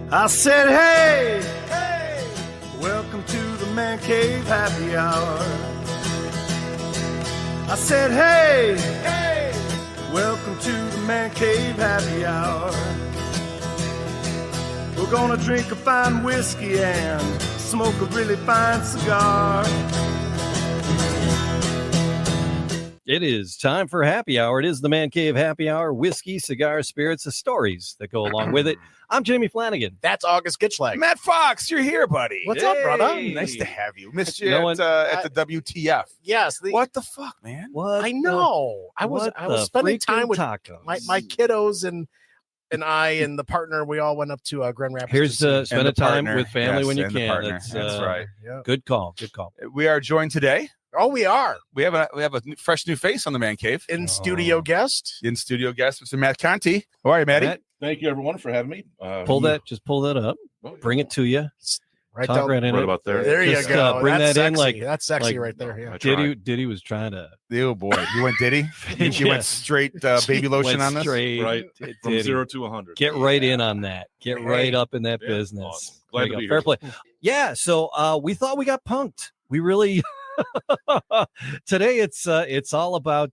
I said, hey, hey, welcome to the Man Cave Happy Hour. I said, hey, hey, welcome to the Man Cave Happy Hour. We're gonna drink a fine whiskey and smoke a really fine cigar. It is time for happy hour. It is the Man Cave Happy Hour. Whiskey, cigars, spirits, the stories that go along with it. I'm Jamie Flanagan. That's August Gitschlag. Matt Fox, you're here, buddy. What's up, brother? Nice to have you. Missed you at the WTF. Yes. What the fuck, man? What I know. I was spending time with tacos? my kiddos and I and the partner. We all went up to Grand Rapids. Here's spend a time partner. with family Yes, when you and the can. partner. That's right. Yeah. Good call. Good call. We are joined today. Oh, we are. We have a fresh new face on the Man Cave. In studio guest. In studio guest, Mr. Matt Conte. How are you, Matty? Matt, Thank you, everyone, for having me. pull that up. Bring it to you. Right Talk down. right in Right it. about there. There you Just, go. bring That's that in sexy. like- That's sexy like- right there. Yeah. I tried. Diddy was trying to. Oh, boy. You went Diddy? You Yeah. went straight baby lotion Went on this? straight Right. From Diddy. 0 to 100. Get right in on that. Get right up in that Yeah, business. awesome. Glad There to you be go. Fair here. play. Yeah. So we thought we got punked. We really. Today it's all about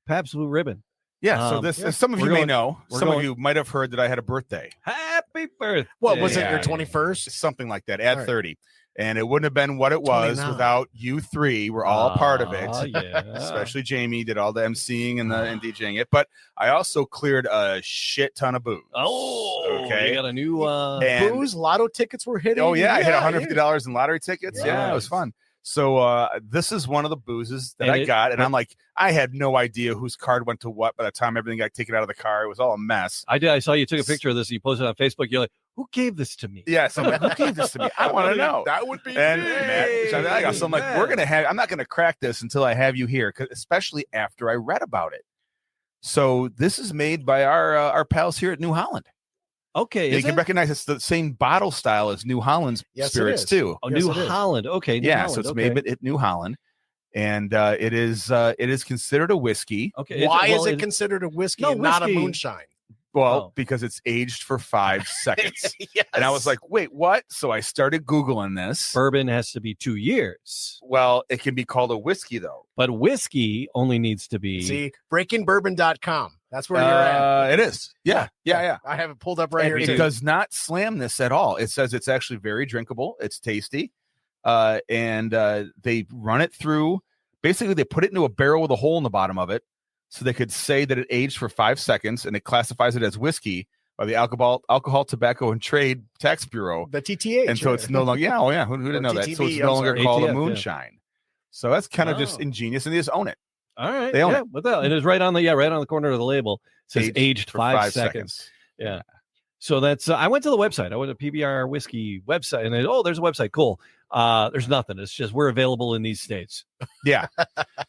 Pabst Blue Ribbon. Yeah, so this, as some of you may know, some of you might have heard that I had a birthday. Happy birthday! What was it? Yeah. Your 21st? Something like that, at All right. 30. And it wouldn't have been what it was 29. without you three. We're all a part of it. Yeah. Especially Jamie did all the emceeing and DJing it. But I also cleared a shit ton of booze. Oh, okay. You got a new And- Booze, lotto tickets were hitting. Oh, yeah. I hit $150 in lottery tickets. Yeah, it was Nice. fun. So this is one of the boozes that And I got. And I'm like, I had no idea whose card went to what by the time everything got taken out of the car. It was all a mess. I did. I saw you took a picture of this. And you posted it on Facebook. You're like, who gave this to me? Yeah, so I'm like, who gave this to me? I want to know. That would be And me. so I'm like, I'm not gonna crack this until I have you here, 'cause especially after I read about it. So this is made by our pals here at New Holland. Okay, You is can it? recognize it's the same bottle style as New Holland's Yes, it spirits is. too. Oh, Yes, New it is. Holland. Okay, New Yeah, Holland. so it's okay. made at New Holland, and it is considered a whiskey. Okay, Why well, is it considered a whiskey No, and not a whiskey- moonshine? Well, Oh. because it's aged for 5 seconds. Yes. And I was like, wait, what? So I started Googling this. bourbon has to be 2 years, Well, it can be called a whiskey though. but whiskey only needs to be. See, breakingbourbon.com. That's where you're at. It is. Yeah. I have it pulled up right And here. it too. does not slam this at all. It says it's actually very drinkable. It's tasty. And they run it through. Basically, they put it into a barrel with a hole in the bottom of it so they could say that it aged for 5 seconds, and it classifies it as whiskey by the Alcohol, Tobacco, and Trade Tax Bureau. The TTH. And so it's no longer, who didn't know that? So it's TTB, no I'm longer sorry. called ATF, a yeah. moonshine. So that's kind of just Oh. ingenious, and they just own it. All right, They own yeah, it. what the hell? It is right on the corner of the label. It says aged for 5 seconds. Yeah. So that's I went to the website. I went to PBR whiskey website, and there's a website. Cool. There's nothing. It's just we're available in these states. Yeah.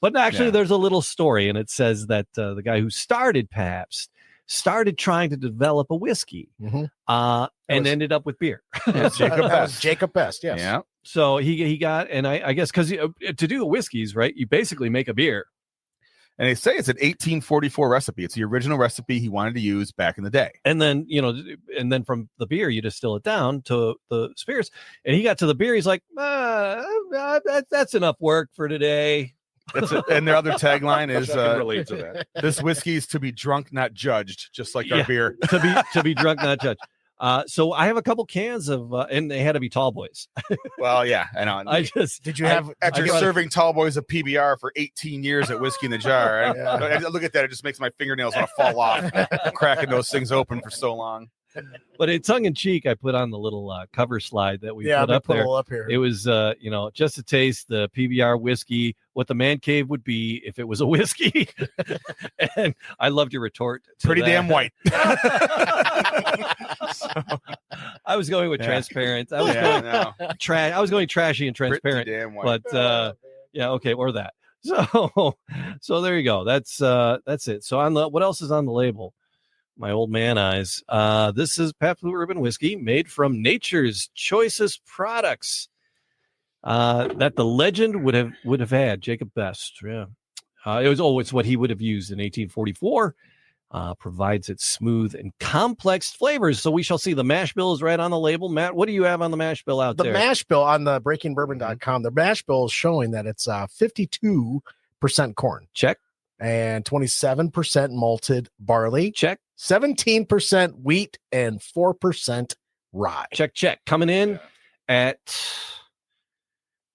But actually, Yeah. there's a little story, and it says that the guy who started Pabst started trying to develop a whiskey, Mhm. and was- ended up with beer. It's Jacob That was Best. Jacob Best. Yes. Yeah. So he got, and I guess because to do whiskeys, right, you basically make a beer. And they say it's an 1844 recipe. It's the original recipe he wanted to use back in the day. And then, from the beer, you distill it down to the spirits. And he got to the beer. He's like, that's enough work for today. And their other tagline I is can relate to that. this whiskey is to be drunk, not judged, just like Yeah. our beer. to be drunk, not judged. So I have a couple cans of, and they had to be tall boys. Well, yeah, I know. Did you have? After I got- serving tall boys of PBR for 18 years at Whiskey in the Jar, Yeah. I look at that, it just makes my fingernails want to fall off. Cracking those things open for so long. But in tongue in cheek, I put on the little cover slide that we put we up put there. it up here. It was, just to taste the PBR whiskey, what the man cave would be if it was a whiskey. And I loved your retort. to Pretty that. damn white. I was going with Yeah. transparent. I was Yeah, going no. I was going trashy and Pretty transparent. damn white. But yeah, okay, or that. So there you go. That's it. So on the what else is on the label? My old man eyes. This is Pabst Blue Ribbon whiskey made from nature's choicest products. That the legend would have had Jacob Best. Yeah, it's what he would have used in 1844. provides its smooth and complex flavors. So we shall see. The mash bill is right on the label. Matt, what do you have on the mash bill out The there? mash bill on the breakingbourbon.com, the mash bill is showing that it's 52% corn. Check. And 27% malted barley. Check. 17% wheat and 4% rye. Check. Coming in at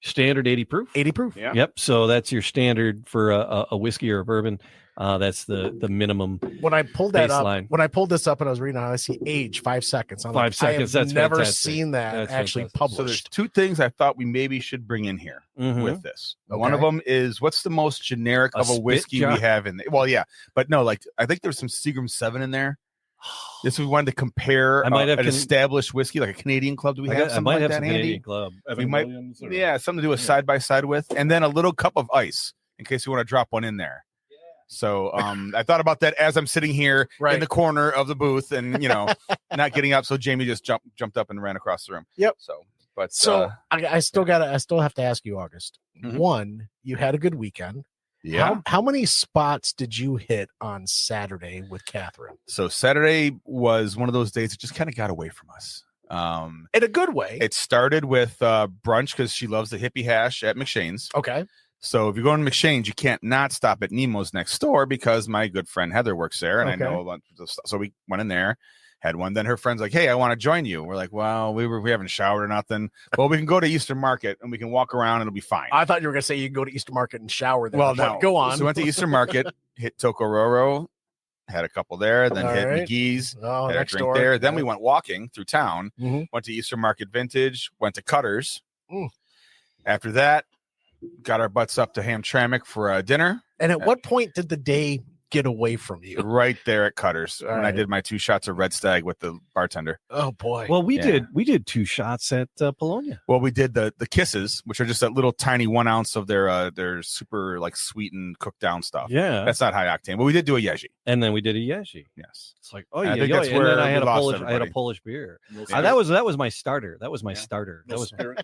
standard 80 proof. 80 proof. Yeah. Yep. So that's your standard for a whiskey or a bourbon. That's the minimum. When I pulled that baseline. up, when I pulled this up and I was reading, I see age 5 seconds. I'm 5 seconds. I have That's never fantastic. seen that That's actually fantastic. So there's published. 2 things I thought we maybe should bring in here Mhm. with this. Okay. One of them is what's the most generic A of a spit whiskey jar? we have in there? Well, yeah, but no, like I think there's some Seagram 7 in there. This we wanted to compare I might have an established whiskey, like a Canadian club. Do we have I something might like have that some handy? Canadian Club. Evan might- Williams or- Yeah, something to do a Yeah. side by side with, and then a little cup of ice in case you want to drop one in there. So I thought about that as I'm sitting here in Right. the corner of the booth, and not getting up. So Jamie just jumped up and ran across the room. Yep. So, I still have to ask you, August. Mhm. One, you had a good weekend. yeah. How many spots did you hit on Saturday with Catherine? So Saturday was one of those days that just kind of got away from us. In a good way. It started with brunch because she loves the hippie hash at McShane's. Okay. So if you're going to McShane's, you can't not stop at Nemo's next door because my good friend Heather works there, and Okay. I know a bunch of stuff. So we went in there, had one. Then her friend's like, "Hey, I want to join you." We're like, "Well, we haven't showered or nothing. Well, we can go to Eastern Market and we can walk around and it'll be fine." I thought you were going to say you can go to Eastern Market and shower there. Well, but no. Go on. So we went to Eastern Market, hit Tokororo, had a couple there, then All hit right. McGee's, Oh, had a next drink door. there. Then Yeah. we went walking through town, Mhm. went to Eastern Market Vintage, went to Cutter's. Mm. After that, got our butts up to Hamtramck for dinner. And at what point did the day get away from you? Right there at Cutter's All when I right. did my 2 shots of Red Stag with the bartender. Oh boy. Well, we Yeah. did 2 shots at Polonia. Well, we did the kisses, which are just that little tiny 1 ounce of their super like sweetened cooked down stuff. Yeah. That's not high octane, but we did do a Yeji. And then we did a Yeshi. Yes. It's like, oh I yeah, think yeah. that's And where then I we had a lost Polish. I had a everybody. Polish beer. No, That was my starter. That was my Yeah. starter. no,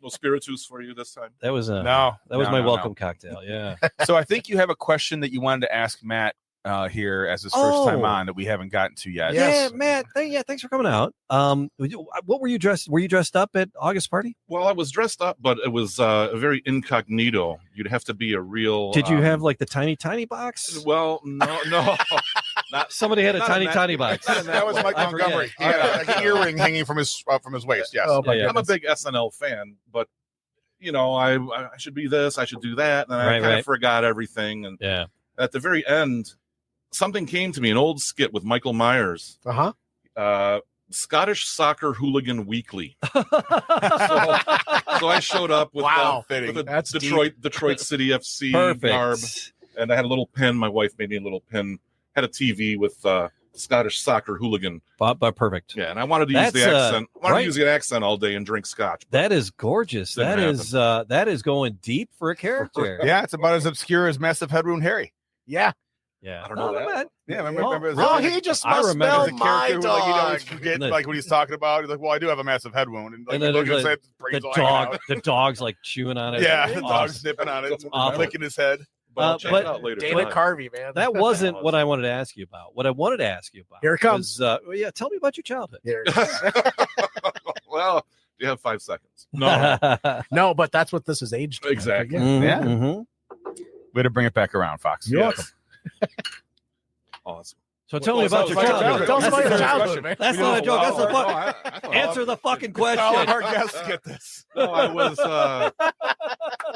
no spiritus for you this time. That was No, that was no, my no, welcome cocktail. Yeah. So I think you have a question that you wanted to ask Matt here as his first time Oh. on that we haven't gotten to yet. Yes. Yeah, Matt. Thanks for coming out. What were you dressed? Were you dressed up at August party? Well, I was dressed up, but it was a very incognito. You'd have to be a real. Did you have like the tiny box? Well, no, not. Somebody had a Not tiny in that- box. not in That was Mike I forget. Montgomery. He had an earring hanging from his waist. Yes. Oh, my Yeah, yeah. I'm a big SNL fan, but I should be this, I should do that, and I Right, kind right. of forgot everything. And Yeah. at the very end, something came to me, an old skit with Michael Myers, Uh-huh. Scottish Soccer Hooligan Weekly. So I showed up with, Wow. with a That's Detroit City FC garb, Perfect. and I had a little pin. My wife made me a little pin. Had a TV with Scottish Soccer Hooligan. But perfect. Yeah, and I wanted to use the That's, accent. I wanted right. to use the accent all day and drink scotch. That is gorgeous. Didn't That is going deep for a character. Yeah, it's about as obscure as Massive Headroom Harry. Yeah. Yeah. I don't know that. Matt. Yeah, Oh, remember Oh, he just I must remember smell the my character who like you always dog. forget And the- like what he's talking about. He's like, "Well, I do have a massive head wound," and like And then look there's at The dog's like chewing on it. Yeah, the Awesome. dog's nipping on it, That's awful. licking his head. But I'll check but it out later. Dana tonight. Carvey, man. That wasn't what I wanted to ask you about. What I wanted to ask you about. Here it comes. Was, tell me about your childhood. There it is. Well, you have 5 seconds. No, No, but that's what this is aged to. Exactly. Yeah. Mhm, Yeah. mhm. Way to bring it back around, Fox. You're yes. Awesome. So tell me Well, about so your it's childhood. Tell us about your That's- childhood, man. That's not a joke. That's the fuck. I thought Answer the fucking All of question. our guests get this. No, I was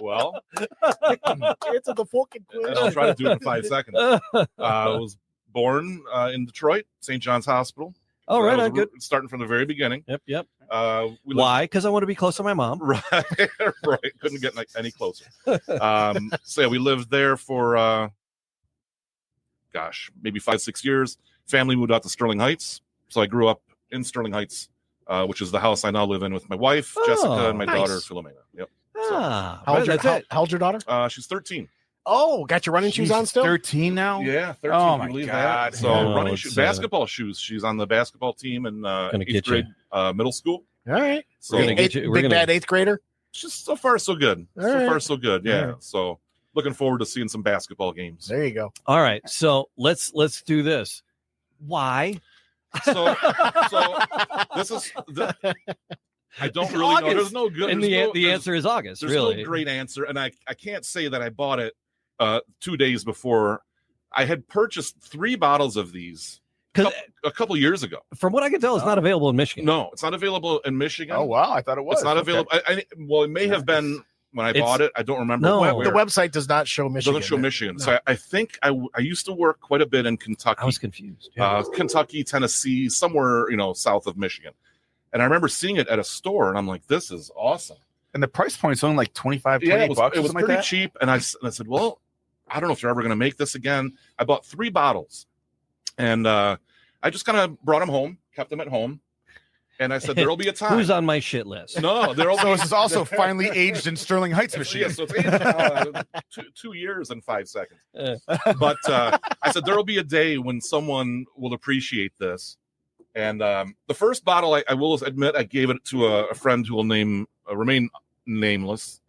well, Answer the fucking and quiz. I'll try to do it in 5 seconds. I was born in Detroit, St. John's Hospital. All right, I was I'm good. Starting from the very beginning. Yep. We lived- Why? Because I want to be close to my mom. Right, right. Couldn't get any closer. So yeah, we lived there for maybe 5-6 years. Family moved out to Sterling Heights, so I grew up in Sterling Heights, which is the house I now live in with my wife Jessica and my nice. daughter Philomena. Yep. Ah, How old's your, that's it. how old's your daughter? She's 13. Oh, got your running shoes She's on still? 13 now. Yeah, 13. Oh, can you my believe God. that? So Oh, running it's, shoes, basketball shoes. She's on the basketball team in Gonna 8th get grade middle school. All right. So We're gonna get you- we're Big gonna- bad 8th grader. just so far so good. All So right. far so good. Yeah. All right. So looking forward to seeing some basketball games. There you go. All right, so let's do this. Why? So this is I don't really know. There's no good. And the answer is August. There's Really, no great answer, and I can't say that I bought it 2 days before. I had purchased 3 bottles of these a couple years ago. From what I can tell, it's not available in Michigan. No, it's not available in Michigan. Oh wow, I thought it was. It's not available. Well, it may have been when I bought it. I don't remember. No. The website does not show Michigan. Doesn't show Michigan. No. So I think I used to work quite a bit in Kentucky. I was confused. Kentucky, Tennessee, somewhere south of Michigan. And I remember seeing it at a store, and I'm like, "This is awesome." And the price point is only like 25, 28 Yeah, it was, bucks. it was pretty cheap. And I said, "Well, I don't know if you're ever going to make this again." I bought 3 bottles, and I just kind of brought them home, kept them at home, and I said, "There'll be a time." Who's on my shit list? No, there'll So be. this is also finally aged in Sterling Heights, Michigan. Yeah, so it's aged, 2 years and 5 seconds. But I said there'll be a day when someone will appreciate this. And the first bottle, I will admit, I gave it to a friend who will remain nameless,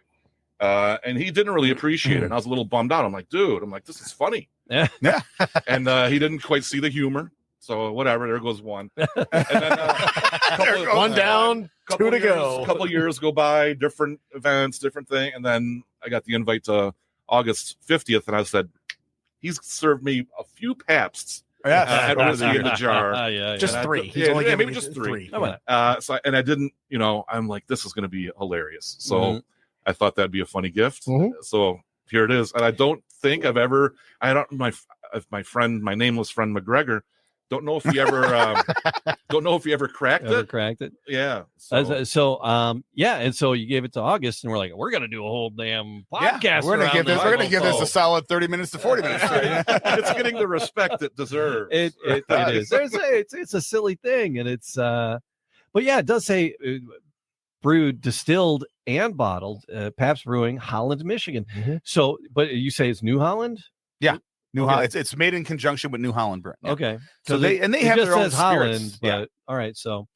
and he didn't really appreciate it. And I was a little bummed out. I'm like, dude, this is funny. Yeah. And he didn't quite see the humor. So whatever, there goes one. And then One down, 2 to go. A couple years go by, different events, different thing, and then I got the invite to August 50th, and I said, he's served me a few Pabsts. At whiskey in the jar. Yeah. Just And 3. He's only maybe giving just you 3. How about I didn't, I'm like, this is going to be hilarious. So Mhm. I thought that'd be a funny gift. Mhm. So here it is. And I don't think my friend, my nameless friend McGregor, don't know if he ever cracked Ever it. cracked it? Yeah. And so you gave it to August, and we're like, we're gonna do a whole damn podcast. We're gonna around give this a solid 30 minutes to 40 minutes. It's getting the respect it deserves. It is. It's a silly thing, and it's but yeah, it does say brewed, distilled, and bottled, Pabst Brewing, Holland, Michigan. Mhm. So, but you say it's New Holland? New Okay. Holland. It's made in conjunction with New Holland Brewing. Yeah. Okay. So Because they have just their own says Holland, spirits. but Yeah. all right. So,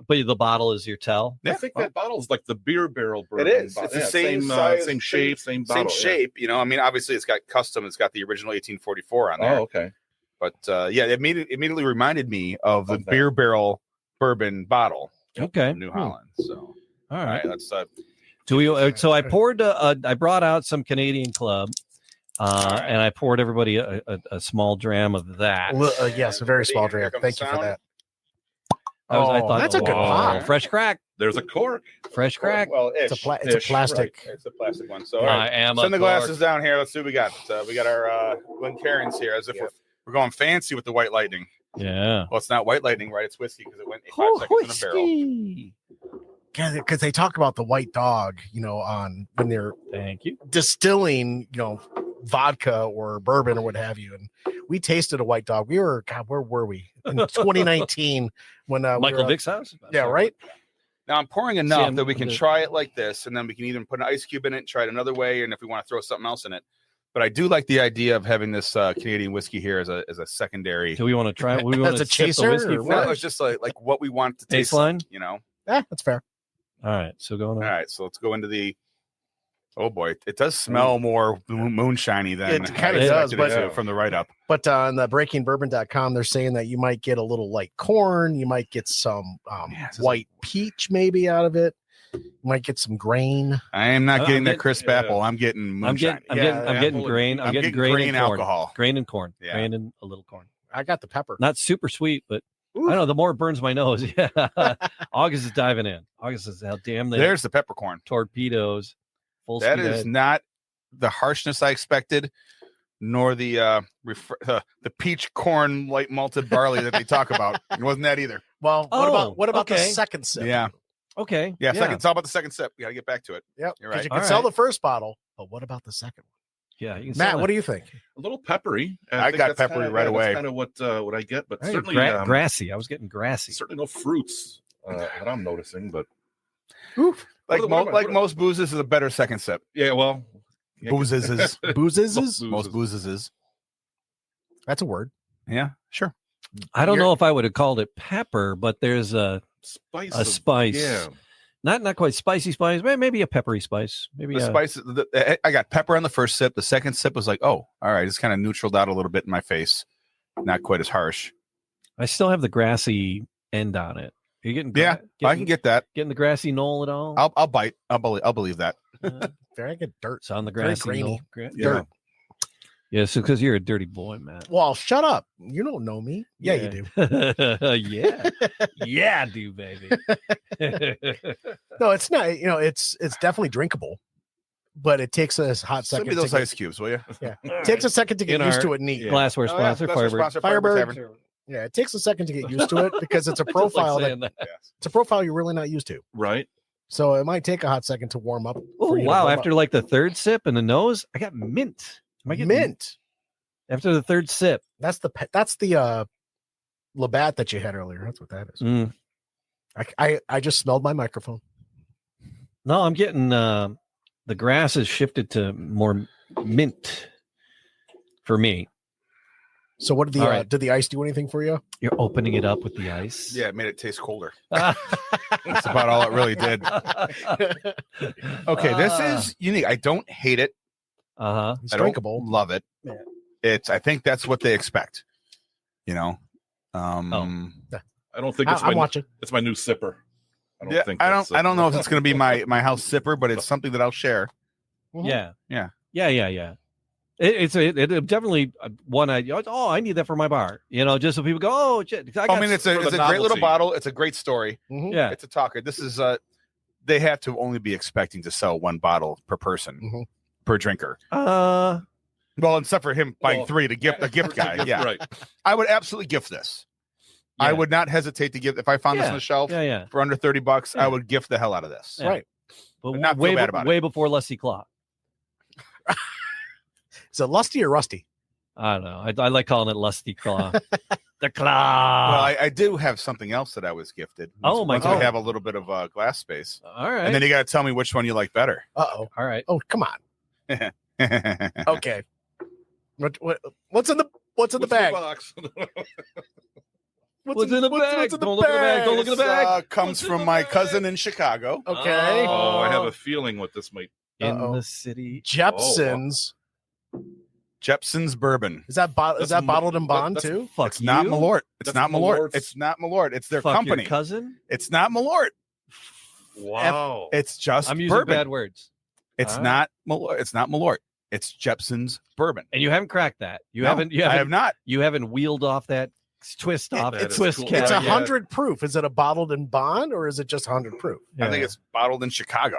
but the bottle is your tell. I think that bottle's like the beer barrel bourbon. is. bottle. It's the same size, same shape, same bottle. Same shape, obviously it's got custom. It's got the original 1844 on Yeah. there. Oh, okay. But it immediately reminded me of the Of that. beer barrel bourbon bottle Okay. from New Holland. So, All all right. right, let's So I poured. I brought out some Canadian Club, and I poured everybody a small dram of that. Yes, a very small Here dram. comes Thank the you for sound. that. I thought, that's a good pop. Fresh crack. There's a cork. Fresh crack. Well, It's a Ish, plastic. It's a plastic one. So, all right. I am. Send a the glasses down here. Let's see what we got. We got our Glencairns here, as if we're going fancy with the White Lightning. Yeah. Well, it's not White Lightning, right? It's whiskey because it went 5 seconds in a barrel. Whiskey. Because they talk about the white dog, on when they're Thank you. distilling, vodka or bourbon or what have you. And we tasted a white dog. We were, God, where were we in 2019 when Michael Vick's house. Yeah, right. Now I'm pouring enough I'm- that we can try it like this, and then we can even put an ice cube in it and try it another way, and if we want to throw something else in it. But I do like the idea of having this Canadian whiskey here as a secondary. Do we want to try it? We want As to a sip the chaser whiskey or first? what? No, it's just like what we want to taste. Baseline? Like, That's fair. All right. So going All on. right, so let's go into the. Oh boy, it does smell more moonshiny than It kinda I does, expected but- it to from the write up. But on the breakingbourbon.com, they're saying that you might get a little light corn. You might get some white peach maybe out of it. You might get some grain. I am not I'm getting that getting- crisp apple. I'm getting I'm moonshine. getting apple grain. I'm getting grain and corn. alcohol. Grain and corn. Yeah. Grain and a little corn. I got the pepper. Not super sweet, but I don't know. The more it burns my nose. Yeah. August is diving in. August is how damn they There's the peppercorn. torpedoes. Full That speed is ahead. not the harshness I expected, nor the peach corn light malted barley that they talk about. It wasn't that either. Well, what about the okay. second sip? Yeah, Okay. yeah. Second, it's all about the second sip. We got to get back to it. Yep. You're 'Cause right. You can All sell right. the first bottle, but what about the second Yeah. You can one? sell Matt, it. what do you think? A little peppery. I think got that's peppery right away. That's kind of what I get, but Hey, certainly grassy. I was getting grassy. certainly no fruits that I'm noticing. But Like most boozes is a better second sip. yeah, well, yeah, Boozes is Boozes? most boozes is. That's a word. Yeah, sure. I don't You're- know if I would have called it pepper, but there's a spice. spice. Yeah, not quite spicy spice, maybe a peppery spice. Maybe The a, spice. I got pepper on the first sip. The second sip was like, oh, all right. It's kind of neutraled out a little bit in my face. Not quite as harsh. I still have the grassy end on it. Are you getting? Yeah, I can get that. Getting the grassy knoll at all? I'll bite. I'll believe that. Very good dirt. It's on the Very grassy grainy. knoll. Yeah. Yeah, so because you're a dirty boy, Matt. Well, shut up. You don't know me. Yeah, you do. Yeah. Yeah, I do, baby. No, it's not. You know, it's definitely drinkable, but it takes a hot Send second. me those to ice cubes, will you? it takes a second to get In used our- to it and eat. Glassware Oh, yeah. sponsor, That's our Firebird. sponsor, Firebird. Tavern. Yeah, it takes a second to get used to it because it's a profile Just like that saying that. it's a profile you're really not used to. Right. So it might take a hot second to warm up. Oh, for you to wow. warm After up. like the third sip in the nose, I got mint. Am I getting mint. After the third sip. That's the Labatt that you had earlier. That's what that is. Mm. I just smelled my microphone. No, I'm getting the grass has shifted to more mint for me. So what did All right. did the ice do anything for you? You're opening it up with the ice. Yeah, it made it taste colder. That's about all it really did. Okay, this is unique. I don't hate it. Uh-huh. It's I don't drinkable. love it. Yeah. I think that's what they expect. You know. I don't think I'm watching. it's my new sipper. I don't Yeah, think I don't know if it's going to be my house sipper, but it's something that I'll share. Mhm. Yeah. Yeah. It's definitely one I need that for my bar. You know, just so people go, oh, shit. I mean, it's a for the great little novelty. bottle. It's a great story. Mhm. yeah. It's a talker. This is they have to only be expecting to sell one bottle per person Mhm. per drinker. Uh, Well, except for him buying Well, three to gift a gift guy. Yeah, Right. I would absolutely gift this. I Yeah. would not hesitate to give if I found this Yeah. on the shelf yeah. for under $30. Yeah. I would gift the hell out of this. Yeah. Right. But not feel way, bad about it. way before Lusty Claw. Is it lusty or rusty? I don't know. I like calling it Lusty Claw. The claw. Well, I do have something else that I was gifted. Oh, my once God. I have a little bit of glass space, All right. and then you got to tell me which one you like better. Uh-oh. All right. Oh, come on. Okay. What's in the bag? Box? What's in the bag? What's in the Don't look at the bag. Don't look at the This, bag. comes What's in from the my bag? cousin in Chicago. Okay. Oh, I have a feeling what this might. In Uh-oh. the city. Jepson's. Jepson's bourbon. Is that That's bottled in bond that's- too? Fuck It's not you. Malort. It's That's not Malort. Malort's. It's not Malort. It's their Fuck company. your cousin. It's not Malort. Wow. It's just I'm using bourbon. bad words. It's All not Malort. It's not Malort. It's Jepson's bourbon. And you haven't cracked that. You No, haven't. I have not. You haven't wheeled off that twist off. That It's is twist cool. cap. It's Yeah, 100 proof. Is it a bottled in bond or is it just 100 proof? I think it's bottled in Chicago.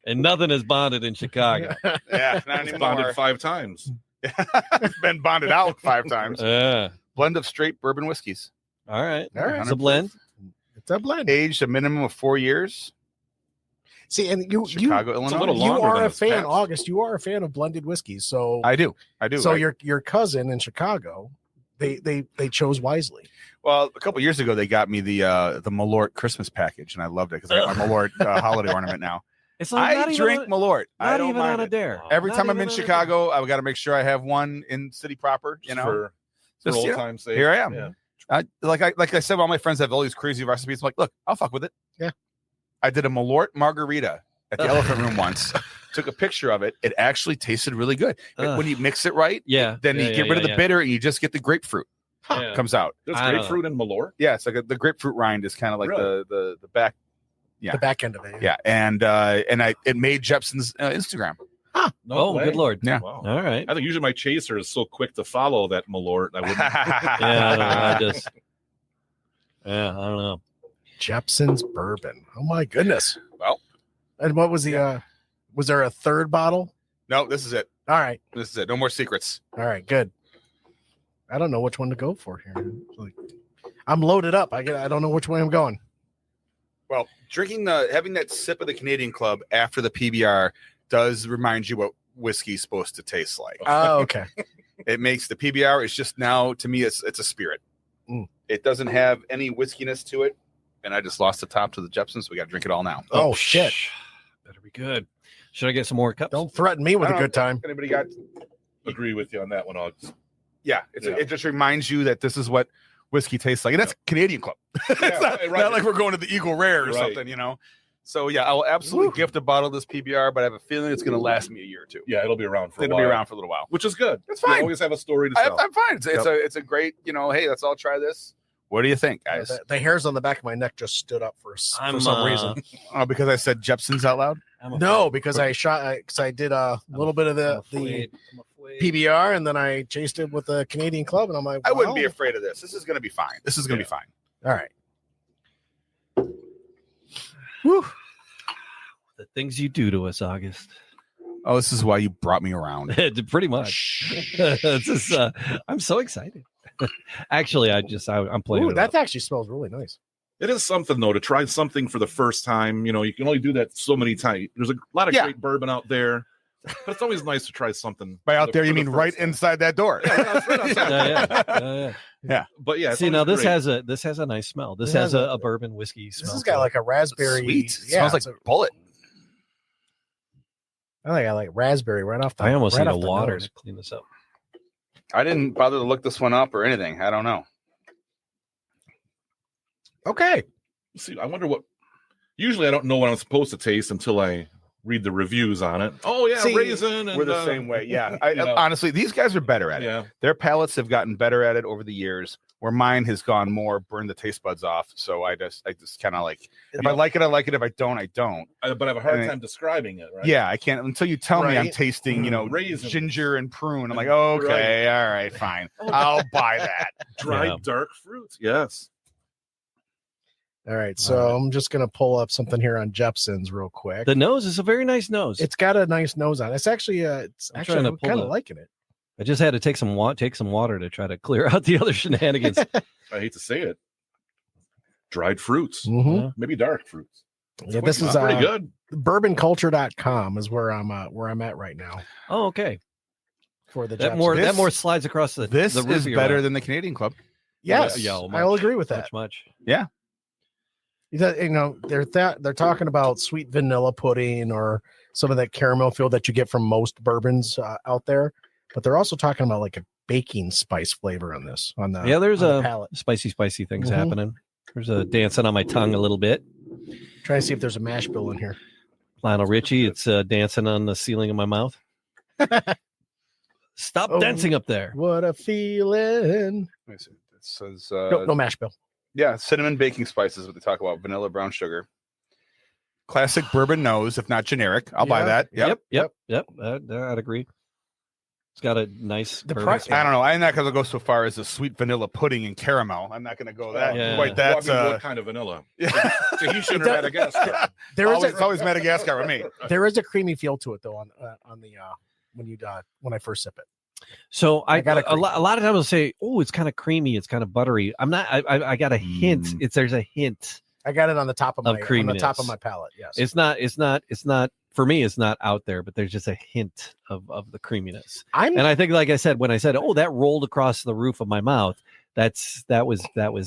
And nothing is bonded in Chicago. Yeah, not It's anymore. bonded 5 times. It's been bonded out 5 times. Yeah. Blend of straight bourbon whiskeys, All right. All right. It's a blend. It's a blend. aged a minimum of 4 years. See, and you Chicago, It's a Illinois. little you longer are than a its fan, Pabst. August. You are a fan of blended whiskeys. So I do. So I- your cousin in Chicago, they chose wisely. well, a couple years ago they got me the Malort Christmas package, and I loved it because I got my Malort holiday ornament now. It's like not I even drink on, Malort. I not don't even mind on a it. dare. Every Not time I'm even in on a Chicago, I've got to make sure I have one in city proper. You know, for Just, old you know, time's sake. here I am. Yeah. Like I said, all my friends have all these crazy recipes. I'm like, look, I'll fuck with it. Yeah. I did a Malort margarita at the Elephant Room once. Took a picture of it. It actually tasted really good. Ugh. When you mix it right, Yeah. then you get rid of the bitter and you just get the grapefruit Yeah. comes out. There's I don't grapefruit in Malort. Yeah, it's like the grapefruit rind is kind of like Really? the back. Yeah. The back end of it. Yeah, and it made Jepson's Instagram. No Oh, way. good Lord. Yeah. Wow. All right. I think usually my chaser is so quick to follow that Malort. I wouldn't. Yeah. I don't know. I just. Yeah. I don't know. Jepson's bourbon. Oh my goodness. Well. And what was the was there a third bottle? No, this is it. All right. This is it. No more secrets. All right, good. I don't know which one to go for here. Like, I'm loaded up. I don't know which way I'm going. Well, having that sip of the Canadian Club after the PBR does remind you what whiskey's supposed to taste like. Oh, okay. It makes the PBR is just now to me it's a spirit. Mm. It doesn't have any whiskiness to it, and I just lost the top to the Jepson, so we got to drink it all now. Oh shit. Better be good. Should I get some more cups? Don't threaten me with I a don't good time. Anybody got? Agree with you on that one, Uggs. Yeah, Yeah. it just reminds you that this is what whiskey tastes like, and that's Canadian Club. It's Yeah, not, right. not like we're going to the Eagle Rare or Right. something, you know. So yeah, I will absolutely gift a bottle of this PBR, but I have a feeling it's going to last me a year or two. Yeah, it'll be around for a It'll while. be around for a little while, Which is good. It's fine. You always have a story to tell. I'm fine. It's a great, hey, let's all try this. What do you think, guys? The hairs on the back of my neck just stood up for some reason. Oh, because I said Jepson's out loud? No, because I did a little bit of the PBR, and then I chased it with a Canadian club, and I'm like, I wouldn't be afraid of this. This is going to be fine. This is going to be fine. All right. Whew. The things you do to us, August. Oh, this is why you brought me around. Pretty much. I'm so excited. Actually, I'm playing. Ooh, that actually smells really nice. It is something though to try something for the first time. You can only do that so many times. There's a lot of great bourbon out there, but it's always nice to try something. By out there, you mean right inside that door? Yeah. But yeah. See, now this has a nice smell. This has a bourbon whiskey smell. This has got like a raspberry. Sweet. It smells like a bullet. I think I like raspberry right off the. I almost need a the water nose. to clean this up. I didn't bother to look this one up or anything. I don't know. Okay. See, I wonder what. Usually, I don't know what I'm supposed to taste until I read the reviews on it. Oh yeah, raisin. And, we're the same way. Yeah. Honestly, these guys are better at it. Yeah. Their palates have gotten better at it over the years. Where mine has gone more burn the taste buds off. So I just kind of like if I like it, I like it. If I don't, I don't. But I have a hard time describing it. Right? Yeah, I can't until you tell me I'm tasting, Raisin. ginger and prune. I'm like, okay, all right, fine. I'll buy that. Dried dark fruits. Yes. All right, so I'm just gonna pull up something here on Jepson's real quick. The nose is a very nice nose. It's got a nice nose on it. It's actually I'm kind of liking it. I just had to take some water to try to clear out the other shenanigans. I hate to say it. Dried fruits. Mm-hmm. Maybe dark fruits. Yeah, this is pretty good. Bourbonculture.com is where I'm at right now. Oh, okay. For the that Jepson's. more slides across the. This the is better than the Canadian Club. Yes, yeah, I will agree with that. Much. Yeah. They're talking about sweet vanilla pudding or some of that caramel feel that you get from most bourbons out there, but they're also talking about like a baking spice flavor on this. There's on the palate. spicy things happening. There's a dancing on my tongue a little bit. Trying to see if there's a mash bill in here. Lionel Richie, it's dancing on the ceiling of my mouth. Stop dancing up there. What a feeling. Let me see. It says no mash bill. Yeah, cinnamon baking spices, what they talk about. Vanilla, brown sugar. Classic bourbon nose, if not generic. I'll buy that. Yep. I'd agree. It's got a nice. I don't know. I'm not going to go so far as a sweet vanilla pudding and caramel. I'm not going to go that quite that. What kind of vanilla? Tahitian or Madagascar? It's always Madagascar with me. There is a creamy feel to it though on the when I first sip it. So I got a lot of times I'll say, "Oh, it's kind of creamy. It's kind of buttery." I'm not. I got a hint. There's a hint. I got it on the top of my creaminess. palate. Yes. It's not for me. It's not out there, but there's just a hint of the creaminess. And I think, like I said, when I said, "Oh, that rolled across the roof of my mouth," that was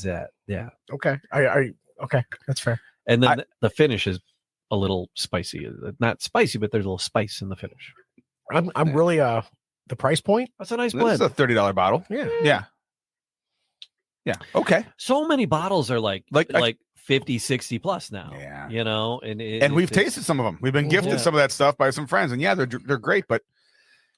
it. Yeah. Okay. Okay. That's fair. And then the finish is a little spicy. Not spicy, but there's a little spice in the finish. I'm really the price point. That's a nice blend. It's a $30 bottle. Yeah. Okay. So many bottles are like 50, 60 plus now. Yeah. And we've tasted some of them. We've been gifted some of that stuff by some friends, and they're great. But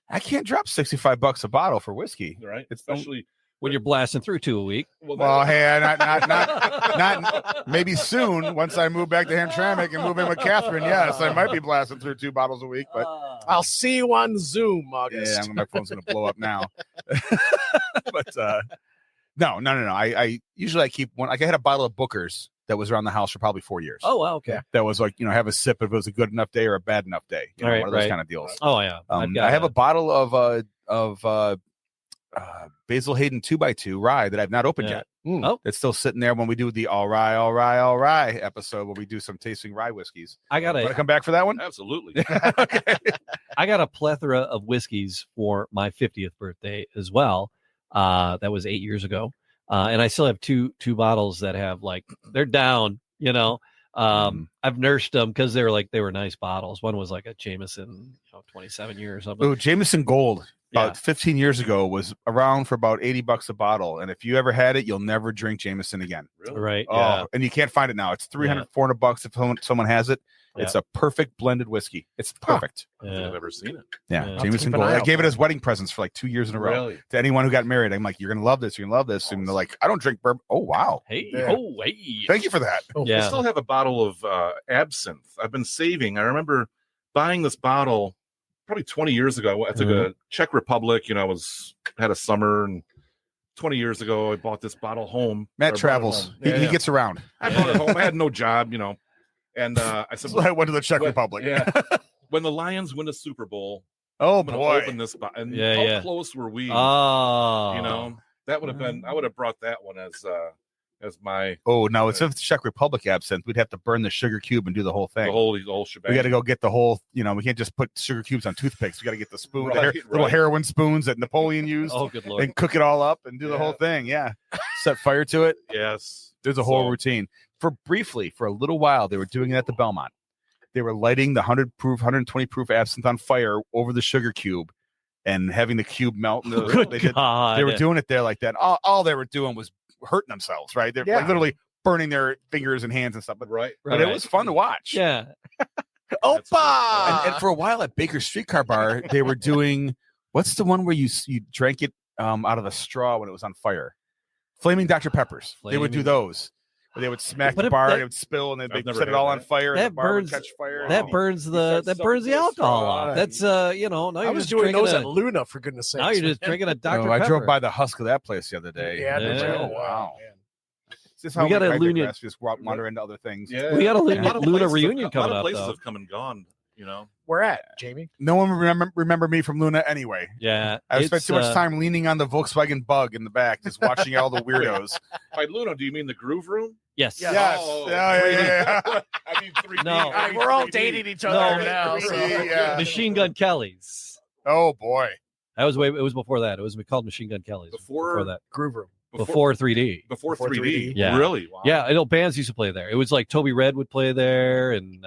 I can't drop $65 a bottle for whiskey, right? Especially when you're blasting through 2 a week. Well, hey, not maybe soon. Once I move back to Hamtramck and move in with Catherine, yes, I might be blasting through 2 bottles a week. But I'll see you on Zoom, August. Yeah, my phone's gonna blow up now. But no. I usually keep one. Like I had a bottle of Booker's that was around the house for probably 4 years. Oh, wow, okay. That was like have a sip if it was a good enough day or a bad enough day. One of those kind of deals. Oh yeah. I have a bottle of Basil Hayden 2x2 rye that I've not opened yet. Oh, it's still sitting there when we do the all rye episode where we do some tasting rye whiskeys. Want to come back for that one? Absolutely. Okay. I got a plethora of whiskeys for my 50th birthday as well. That was 8 years ago. And I still have two bottles that have they're down, I've nursed them because they were nice bottles. One was like a Jameson, 27 years or something. Oh, Jameson Gold. about 15 years ago was around for about $80 a bottle. And if you ever had it, you'll never drink Jameson again. Really? Right. Oh, Yeah. and you can't find it now. It's $300-$400 if someone has it. Yeah. It's a perfect blended whiskey. It's perfect. I don't think I've ever seen it. Yeah, Yeah. Jameson I'll keep an Gold. eye I out gave for it as it. wedding presents for like 2 years in a row Really? to anyone who got married. I'm like, you're gonna love this. You're gonna love this. And they're like, I don't drink bourbon. Oh wow, Hey. Yeah. Oh, hey. thank you for that. Oh, I Yeah. still have a bottle of absinthe. I've been saving. I remember buying this bottle probably 20 years ago. I took a Czech Republic. Had a summer, and 20 years ago I bought this bottle home. Matt Or brought it travels. home. He Yeah. gets around. I brought it home. I had no job, and I said, So I went to the Czech When- Republic. yeah. When the Lions win a Super Bowl, Oh I'm gonna boy. open this bottle. And Yeah, how yeah. close were we? Oh. That would have been. I would have brought that one as my Oh no, it's if Czech Republic absinthe. We'd have to burn the sugar cube and do the whole thing. the whole shebang. We got to go get the whole. We can't just put sugar cubes on toothpicks. We got to get the spoon, the Right, little right. heroin spoons that Napoleon used, Oh, good Lord. and cook it all up and do the whole thing. Yeah, set fire to it. Yes. There's a whole So- routine. For a little while, they were doing it at the Belmont. They were lighting the 100 proof, 120 proof absinthe on fire over the sugar cube, and having the cube melt. And Good they God. were doing it there like that. All they were doing was hurting themselves. Right? They're like Yeah. literally burning their fingers and hands and stuff. But Right. but it was fun to watch. Yeah. That's Opa! And for a while at Baker's Streetcar Bar, they were doing what's the one where you drank it out of a straw when it was on fire? Flaming Dr. Peppers. They would do Flaming- those. Where they would smack But the it- bar, that- and it would spill, and then I've they never set it had all on that. fire. That and the bar would burns- catch fire. That Oh. burns starts the alcohol straw off. and- That's now I you're was just doing drinking those a, at Luna, for goodness sake. now you're just drinking a Dr. I Pepper. drove by the husk of that place the other day. Yeah, did you? Yeah. Oh, Wow. man. Is this how We got a I Luna- digress? Just wander into other things. Yeah. We got a lot Luna, of Luna places reunion have, coming a lot up, of places though. have come and gone. Where at, Jamie? No one remember me from Luna anyway. Yeah. I spent it's, too much time leaning on the Volkswagen Bug in the back, just watching all the weirdos. By Luna, do you mean the Groove Room? Yes. Yeah. Yes. Oh, Yeah. I mean 3D. No. I mean We're all 3D. dating each No, other now. So. yeah. Machine Gun Kelly's. Oh boy. That was it was before that. It was called Machine Gun Kelly's. Before that. Groove Room. Before 3D. Before Before 3D. 3D. Yeah. Really? Wow. Yeah, I know bands used to play there. It was like Toby Red would play there, and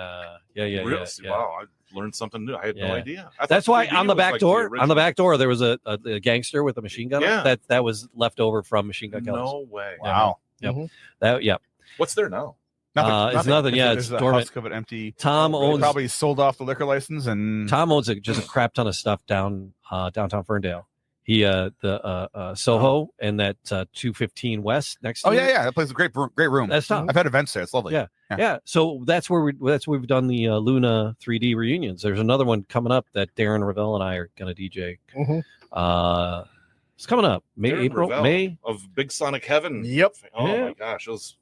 Really? yeah. Wow. I learned something new. I had no Yeah. idea. I That's thought why 3D on the was back like door, original. there was a gangster with a machine gun. Yeah. That was left over from Machine Gun Kelly's. No way. Wow. What's there now? It's nothing. Yeah, There's it's a dormant. husk of an empty. Tom They owns probably sold off the liquor license and just a crap ton of stuff downtown Ferndale. He the Soho and that 215 West next to oh it. yeah, that place is a great room. That's Tom. I've had events there. It's lovely. Yeah. Yeah, so that's where we've done the Luna 3D reunions. There's another one coming up that Darren Ravel and I are going to DJ. Mhm. It's coming up Darren April, Ravel May. of Big Sonic Heaven. Yep. Oh Yeah. my gosh, those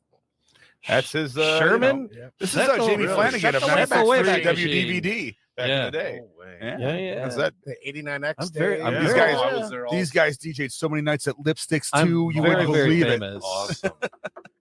That's his Sherman. This Shut is the- Jamie really? Flanagan Shut of the 96 Wayback WDVD back Yeah. in the day. no way. Yeah. Yeah. That's that. The 89X. I'm very- day. I'm These very- guys- I was there all These guys DJ'd so many nights at Lipsticks I'm too. You very, wouldn't very believe it. famous. awesome.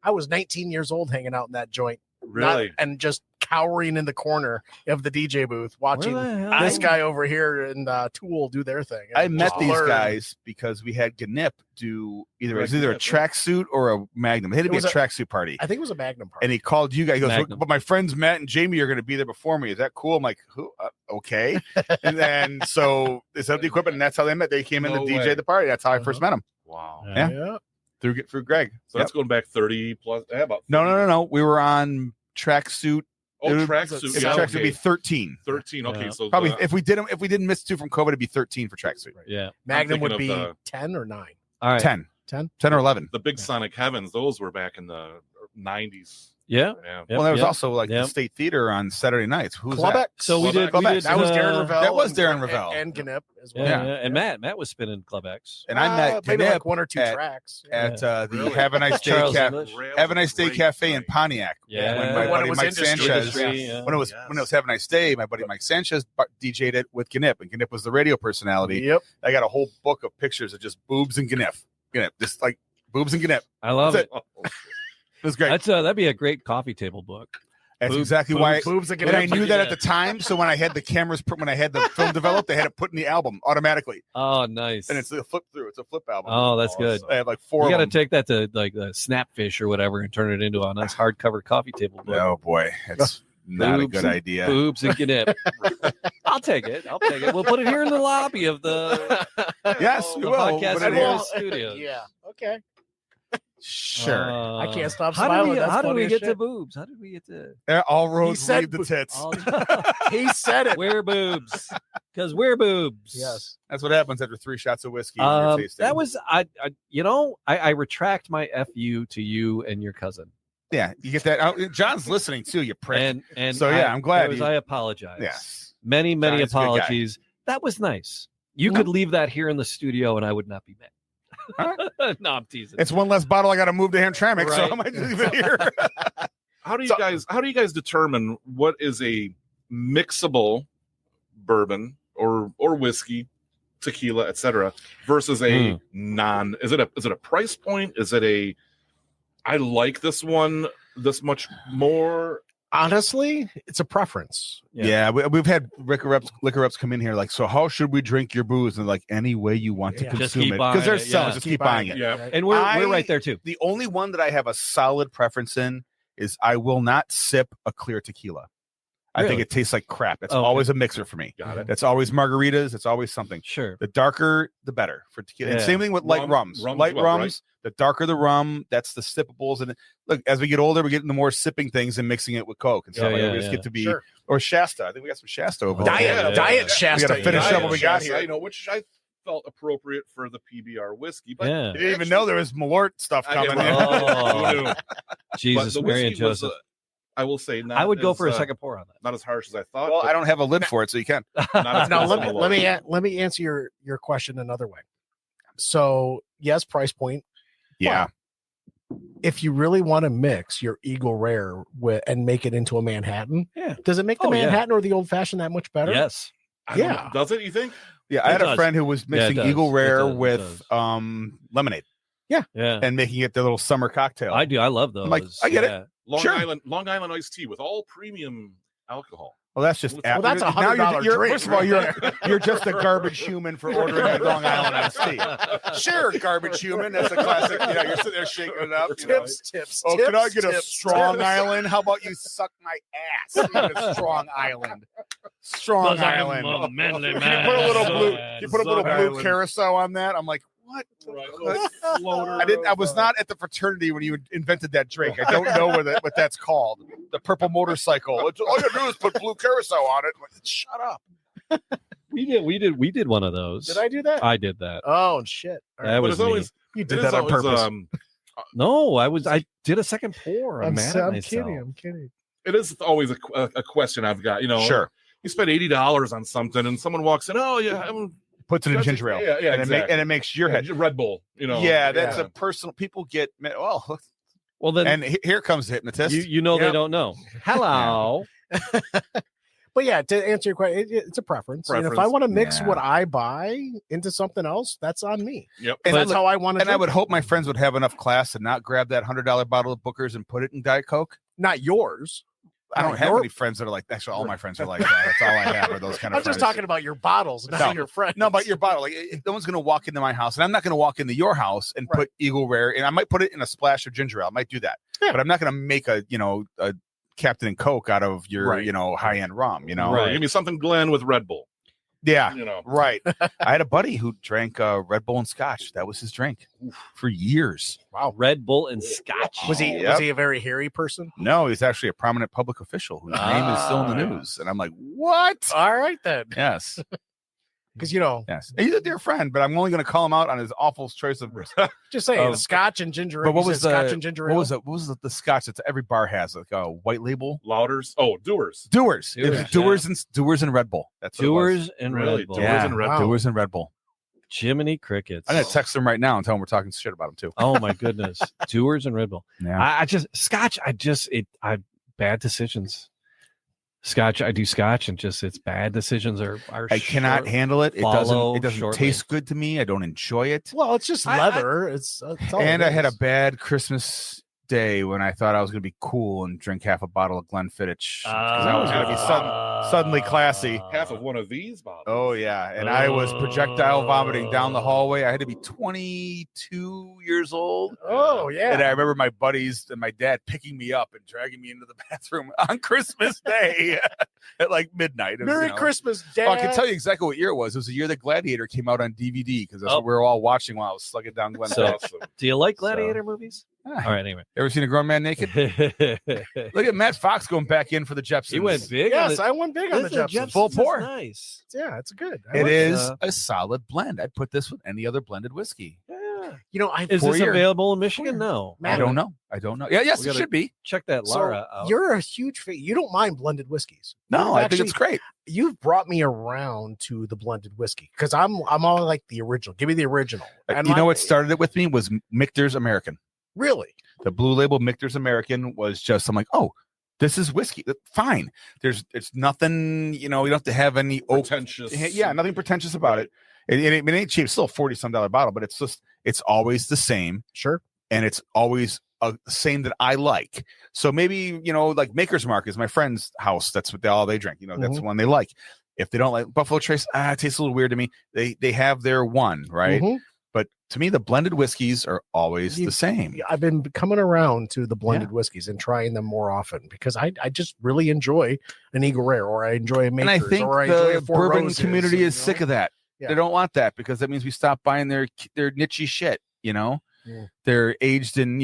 I was 19 years old hanging out in that joint. Really? And just cowering in the corner of the DJ booth watching Where the hell- this guy over here and Tool do their thing. I And met just these learned. guys because we had Gnip do it was Greg either a Gnip, yeah. tracksuit or a Magnum. It had to It be a was a- tracksuit party. I think it was a Magnum party. And he called you guys. He goes, Magnum. but my friends Matt and Jamie are going to be there before me. Is that cool? I'm like, who? Okay. And then so they set up the equipment, and that's how they met. They came in No to DJ way. the party. That's how I first met them Wow. Yeah. Yeah. through Greg. So Yep. that's going back 30 plus. About No. We were on tracksuit. Oh, It was- tracksuit. If tracksuit would be 13. 13. Okay, Yeah. so Probably the, if we didn't miss 2 from COVID, it'd be 13 for tracksuit. Yeah. Magnum thinking would of be the- 10 or 9. All right. 10. 10? 10 or 11. the Big Sonic Heavens, those were back in the 90s. Yeah. Yeah. Yep, Well, there was yep. also like Yep. the State Theater on Saturday nights. Who's Club that? X. So we did. Club We X. did That was Darren Ravel. That was and- Darren Ravel. And Gnip as well. Yeah, Yeah. And Matt was spinning Club X. And I met Maybe Gnip like 1 or 2 at- tracks. at the Really? Have a Nice Day Charles Cafe. English. Have a Nice Day Great Cafe in night. Pontiac. Yeah. When my When buddy it was Mike industry. Sanchez. Yeah. When it was Have a Nice Day, my buddy Mike Sanchez DJ'd it with Gnip, and Gnip was the radio personality. Yep. I got a whole book of pictures of just boobs and Gnip, just like boobs and Gnip. I love That's it. It was great. That's that'd be a great coffee table book. That's Boob- exactly boobs- why. Boobs and And I Gnip. knew that at Yeah. the time, so when I had the cameras, when I had the film developed, they had it put in the album automatically, Oh, nice. and it's a flip through. It's a flip album. Oh, that's good. I have like 4 You got of to them. take that to like the Snapfish or whatever and turn it into a nice hardcover coffee table book. Oh boy, it's not a Boobs good and- idea. Boobs and Gnip. I'll take it. We'll put it here in the lobby of the Yes, we the will. podcast But it studio. won't- studio. Yeah. Okay. Sure. I can't stop How smiling. did we, That's how did funny we as get to shit. boobs? How did we get to All roads said lead to tits. all He said it. we're boobs? Because we're boobs. Yes. That's what happens after 3 shots of whiskey. when you're tasting. That was I retract my FU to you and your cousin. Yeah, you get that. John's listening too, you prick. And So, yeah, I'm glad I you- apologize. Yes. Many Johnny's a good guy. apologies. That was nice. You could leave that here in the studio and I would not be mad. No, I'm teasing. It's one less bottle I got to move to Hamtramck, so Right. I might leave it here. How do you guys determine what is a mixable bourbon or whiskey, tequila, etc., versus a non? Is it a price point? Is it a I like this one this much more? Honestly, it's a preference. Yeah, we've had liquor reps come in here like, so how should we drink your booze? And like, any way you want to Yeah. Just consume keep it, buying because they're it, selling. yeah. Just keep buying it. Yeah. And we're I- right there too. The only one that I have a solid preference in is I will not sip a clear tequila. I think Really? it tastes like crap. It's Okay. always a mixer for me. Got it. That's always margaritas. It's always something. Sure. The darker, the better for tequila. And Yeah. same thing with light Rum- rums. rums Light well, rums, the darker the rum, that's the sippables. And look, as we get older, we get into more sipping things and mixing it with Coke and stuff Yeah, like that. yeah, We just yeah. get to be, Sure. or Shasta. I think we got some Shasta over Oh, there. Diet, yeah. diet We Shasta. gotta finish yeah. up what we got here. I know, which I felt appropriate for the PBR whiskey, but Yeah. You didn't even know there was Malort stuff I coming didn't in. know. Oh. Who knew? Jesus, But the Mary and whiskey was, Joseph. I will say, not I would go as, for a second pour on that. Not as harsh as I thought. Well, but I don't have a lid for it, so you can. not as Now close let to me Malort. let me answer your question another way. So yes, price point. Yeah. If you really want to mix your Eagle Rare with and make it into a Manhattan, Yeah. does it make the Oh, yeah. Manhattan or the old fashioned that much better? Yes. I don't know. Yeah. Does it? You think? Yeah, I It had a does. friend who was Yeah, it mixing does. Eagle It Rare does. It with lemonade Yeah. and making it the little summer cocktail. I do. I love those. I'm like, I get it. Yeah. Sure. Long Island iced tea with all premium alcohol. Well, that's just Well, that's a now $100 drink. First of all, you're just a garbage human for ordering a Long Island iced tea. Sure, garbage human. That's a classic. You know, you're sitting there shaking it up. you know. Tips. Oh, can I get a tips, Strong tips. Island? How about you suck my ass? You get a Strong Island. Strong Island. You put a little blue. You put a little blue carousel on that. I'm like, what? I was not at the fraternity when you invented that drink. I don't know what that's called. The purple motorcycle. All you do is put blue carousel on it. I'm like, shut up. We did one of those. Did I do that? I did that. Oh shit! All right. That But was it's me. always You it did is that on always, purpose. No, I did a second pour. I'm, mad at I'm myself. kidding. I'm kidding. it is always a question I've got. You know, Sure. You spend $80 on something, and someone walks in. Oh yeah, Puts it in That's- ginger ale. yeah, and, exactly. it makes your head. Red Bull. You know. Yeah, that's a personal. People get well, Well, then and here comes the hypnotist. you know they Yep. don't know. Hello. But yeah, to answer your question, it's a preference. And if I Preference. want to mix Yeah. what I buy into something else, that's on me. Yep. And That's how I want to. And I would hope my friends would have enough class to not grab that $100 bottle of Booker's and put it in Diet Coke. not yours. I don't Not have your- any friends that are like. Actually, all my friends are like that. That's all I have are those kind of I'm friends. just talking about your bottles, not No. your friends. No, but your bottle. Like, no one's going to walk into my house, and I'm not going to walk into your house and Right. put Eagle Rare. And I might put it in a splash of ginger ale. I might do that, Yeah. but I'm not going to make a Captain and Coke out of your Right. high end rum. Right. Give me something Glen with Red Bull. Yeah. You know. Right. I had a buddy who drank Red Bull and Scotch. That was his drink for years. Wow. Red Bull and Scotch. Was he Yep. was he a very hairy person? No, he's actually a prominent public official whose name is still in the news. And I'm like, what? All right then, Yes. because you know, Yes. And he's a dear friend, but I'm only going to call him out on his awful choice of. just saying, Of- Scotch and ginger. But what you was said Scotch the- and ginger What ale? was it? What was the Scotch that every bar has? Like a white label? Louders. Oh, Doers. Doers. It was Doers, Doers and Red Bull. That's what it was. Doers and Really? Red Bull. Doers Yeah. and Red Wow. Bull. Doers and Red Bull. Jiminy Crickets. I'm going to text him right now and tell him we're talking shit about him too. Oh my goodness. Doers and Red Bull. Yeah. I just Scotch. I bad decisions. Scotch. I do Scotch and just it's bad decisions are I cannot short- handle it. It follow doesn't shortly. taste good to me. I don't enjoy it. Well, it's just I- leather. It's all And it I had a is. bad Christmas day when I thought I was going to be cool and drink half a bottle of Glenfiddich because I was going to be suddenly classy. Half of one of these bottles. Oh yeah, and I was projectile vomiting down the hallway. I had to be 22 years old. Oh yeah. And I remember my buddies and my dad picking me up and dragging me into the bathroom on Christmas Day at like midnight. It was, Merry Christmas, Dad. Oh, I can tell you exactly what year it was. It was the year that Gladiator came out on DVD because that's what we were all watching while I was slugging down Glenn. So, do you like Gladiator movies? All right, anyway. Ever seen a grown man naked? Look at Matt Fox going back in for the Jepsons. He went big. Yes, I went big on the Jepsons. Full pour. Nice. Yeah, it's good. It is a solid blend. I'd put this with any other blended whiskey. Yeah. You know, is this available in Michigan? No. I don't know. Yeah, yes, it should be. Check that Lara out. You're a huge fan. You don't mind blended whiskeys. No, I think it's great. You've brought me around to the blended whiskey because I'm all like the original. Give me the original. And you know what started it with me was Michter's American. Really? The blue label Michter's American was just, I'm like, oh, this is whiskey. Fine. It's nothing, you don't have to have any pretentious. Yeah, nothing pretentious about it. It ain't cheap. It's still a $40-some bottle, but it's always the same. Sure. And it's always the same that I like. So maybe, like Maker's Mark is my friend's house. That's what they drink. That's the one they like. If they don't like Buffalo Trace, it tastes a little weird to me. They have their one, right? Mm-hmm. But to me, the blended whiskeys are always the same. I've been coming around to the blended whiskeys and trying them more often because I just really enjoy an Eagle Rare or I enjoy a Maker's. And I think or I enjoy a Four bourbon Roses, community is sick of that. Yeah. They don't want that because that means we stop buying their niche shit. They're aged in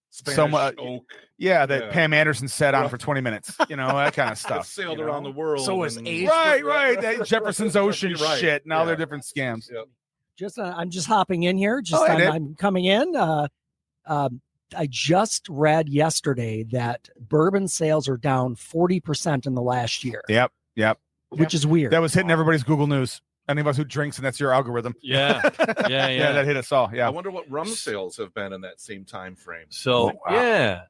Spanish oak. Yeah, that Pam Anderson sat on for 20 minutes. That kind of stuff. Sailed around the world. So is aged. Right. That Jefferson's Ocean shit. Now they're different scams. Yep. I'm just hopping in here. I'm coming in. I just read yesterday that bourbon sales are down 40% in the last year. Yep. Which is weird. That was hitting everybody's Google News. Any of us who drinks, and that's your algorithm. Yeah. That hit us all. Yeah. I wonder what rum sales have been in that same time frame. So or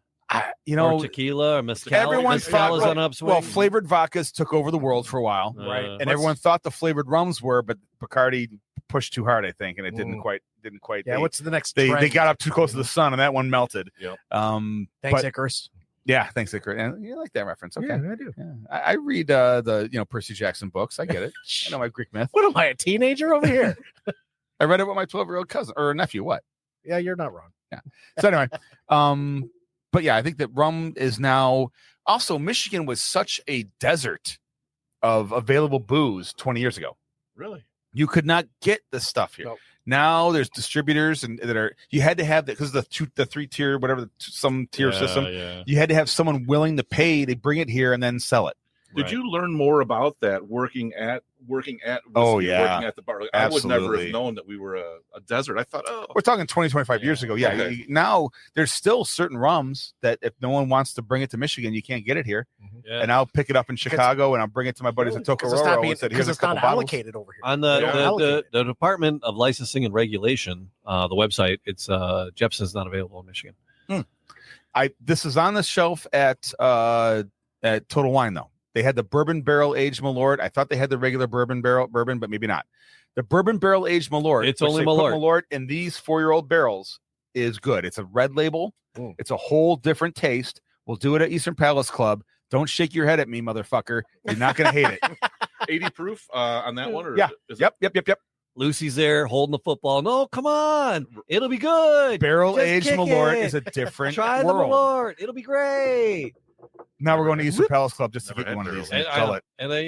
tequila or mezcal. Everyone mezcal is on upswing. Well, flavored vodkas took over the world for a while, right? And everyone thought the flavored rums were, but Bacardi pushed too hard, I think, and it didn't quite. Yeah. What's the next? They got up too close to the sun, and that one melted. Yep. Thanks, Icarus. Yeah, thanks, Icarus. And you like that reference? Okay, yeah, I do. Yeah. I read the Percy Jackson books. I get it. I know my Greek myth. What am I, a teenager over here? I read it with my 12-year-old cousin or nephew. What? Yeah, you're not wrong. Yeah. So anyway, but yeah, I think that rum is now also Michigan was such a desert of available booze 20 years ago. Really? You could not get this stuff here. Nope. Now there's distributors you had to have that because the 3-tier, whatever, some tier system. Yeah. You had to have someone willing to pay to bring it here and then sell it. Did you learn more about that working at whiskey, working at the bar? I would never have known that we were a desert. I thought, we're talking 20-25 years ago. Yeah. Okay. Now there's still certain rums that if no one wants to bring it to Michigan, you can't get it here. Yeah. And I'll pick it up in Chicago and I'll bring it to my buddies in Tocoroро and said, here's a couple not bottles. Allocated over here. On the Department of Licensing and Regulation, the website, it's Jepson's not available in Michigan. This is on the shelf at Total Wine though. They had the bourbon barrel aged Malort. I thought they had the regular bourbon, but maybe not. The bourbon barrel aged Malort. It's only Malort. Malort in these 4-year-old barrels is good. It's a red label. It's a whole different taste. We'll do it at Eastern Palace Club. Don't shake your head at me, motherfucker. You're not going to hate it. 80 proof on that one? Or yeah. Yep. Lucy's there holding the football. No, come on. It'll be good. Barrel aged Malort is a different Try world. the Malort. It'll be great. Now we're going to Eastern Palace Club just to get one of these and sell it. And then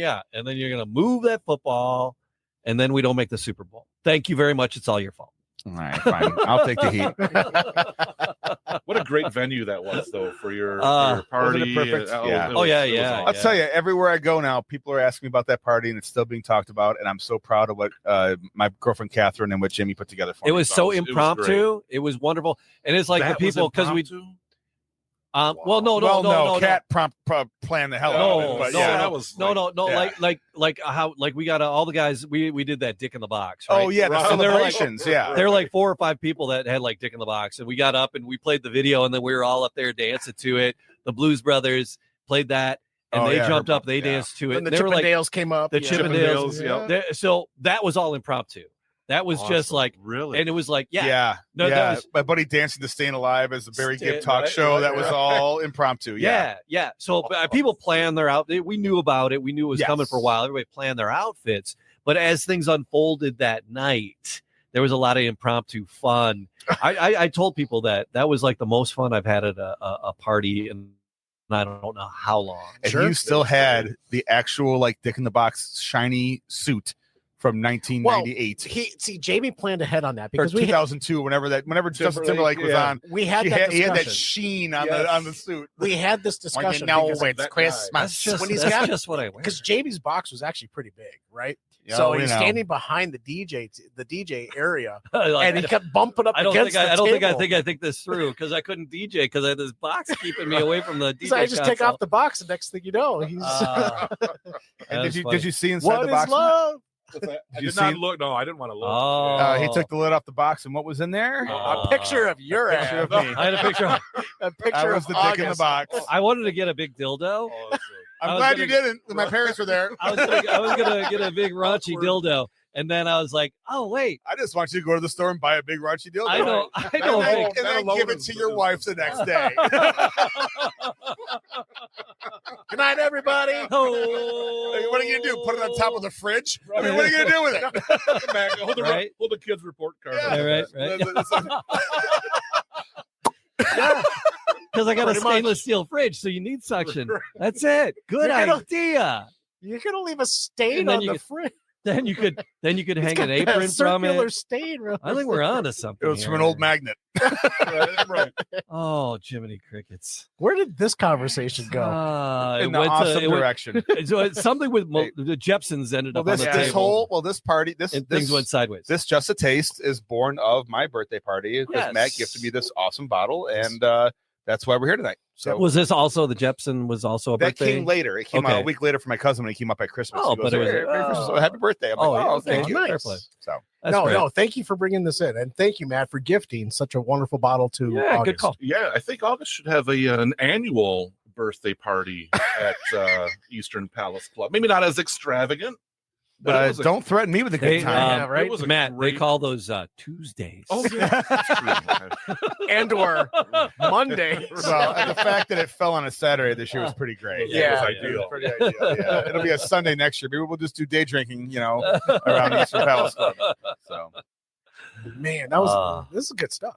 you're going to move that football, and then we don't make the Super Bowl. Thank you very much. It's all your fault. All right, fine. I'll take the heat. What a great venue that was, though, for your party. Perfect? Yeah. I'll tell you, everywhere I go now, people are asking me about that party, and it's still being talked about. And I'm so proud of what my girlfriend Catherine and what Jimmy put together for me. It was so impromptu. It was wonderful, and it's like that the people because we. No. Cat planned the hell out of it. But like how we got all the guys. We did that Dick in the Box. Right? Oh yeah, the celebrations. There were like 4 or 5 people that had like Dick in the Box, and we got up and we played the video, and then we were all up there dancing to it. The Blues Brothers played that, and they jumped up, they danced to it. And the Chippendales came up. The Chippendales. So that was all impromptu. That was just Awesome. like, really, and it was like, Yeah. yeah, no, yeah. that was, My buddy dancing to Staying Alive as a Barry Gibb talk right, show. right, That was right. all impromptu. Yeah. yeah. So people plan their out. We knew about it. We knew it was Yes. coming for a while. Everybody planned their outfits. But as things unfolded that night, there was a lot of impromptu fun. I told people that was like the most fun I've had at a party, and I don't know how long. And you still had the actual like Dick in the Box shiny suit from 1998 Jamie planned ahead on that or because we 2002, whenever Justin Timberlake was yeah. on. we had He that had discussion. that sheen on the suit. We had this discussion know because it's that Christmas. That's just, when he's that's got- just what I wear. because Jamie's box was actually pretty big, right? Yeah, so you he's know. standing behind the DJ area, Like, and he kept bumping up I don't against think the I don't table. think I think this through because I couldn't DJ because I had this box keeping me away from the DJ. So I just take console. off the box, and next thing you know, he's That And was did funny. you see inside what the is box? love? I you did not see- look. No, I didn't want to look. Oh, He took the lid off the box, and what was in there? Oh. A picture of your Picture ass. of me. I had a picture. A picture I was of the Dick in the August. box. I wanted to get a big dildo. Oh, that's I I'm was glad gonna- you didn't. My parents were there. I was gonna get a big raunchy dildo, and then I was like, oh wait, I just want you to go to the store and buy a big raunchy dildo. I don't And think. then That alone give it is- to your wife the next day. Good night, everybody. Oh, What are you gonna do? Put it on top of the fridge? I mean, what are you gonna do with it? Come back, hold the Right? hold the kid's report card. Yeah. right. It's like- Because I got a Pretty much. stainless steel fridge, so you need suction. That's it. Good You're gonna- idea. You're gonna leave a stain And then on you the could- fridge. Then you could It's hang got an that apron from circular it. stain. I think we're on to something. It was from an here. old magnet. right. Oh, Jiminy Crickets. Where did this conversation go? It In the went to- awesome it went- direction. so it's something with the Jepsons ended Well, up on this the this table. whole this party this and this things went sideways. this Just a Taste is born of my birthday party because Yes. Matt gifted me this awesome bottle, and that's why we're here tonight. So was this also the Jepson was also a that birthday? came later. It came out Okay. a week later for my cousin when he came up at Christmas. Oh, He goes, but it was- "Hey, Merry Christmas. oh. Happy birthday!" I'm Oh, like, yeah, "Oh, okay. thank you." Fair Nice. play. So That's no, great. no. Thank you for bringing this in, and thank you, Matt, for gifting such a wonderful bottle to Yeah, August. good call. Yeah, I think August should have an annual birthday party at Eastern Palace Club. Maybe not as extravagant, but it was a- don't threaten me with a good They, time. Yeah, right? It was a Matt, they great- call those Tuesdays. Oh yeah, that's true. and or Monday. Well, and the fact that it fell on a Saturday this year was pretty great. Yeah, it was yeah. ideal. Pretty ideal. Yeah, it'll be a Sunday next year. Maybe we'll just do day drinking, around Eastern Palace Club. So Man, that was this is good stuff.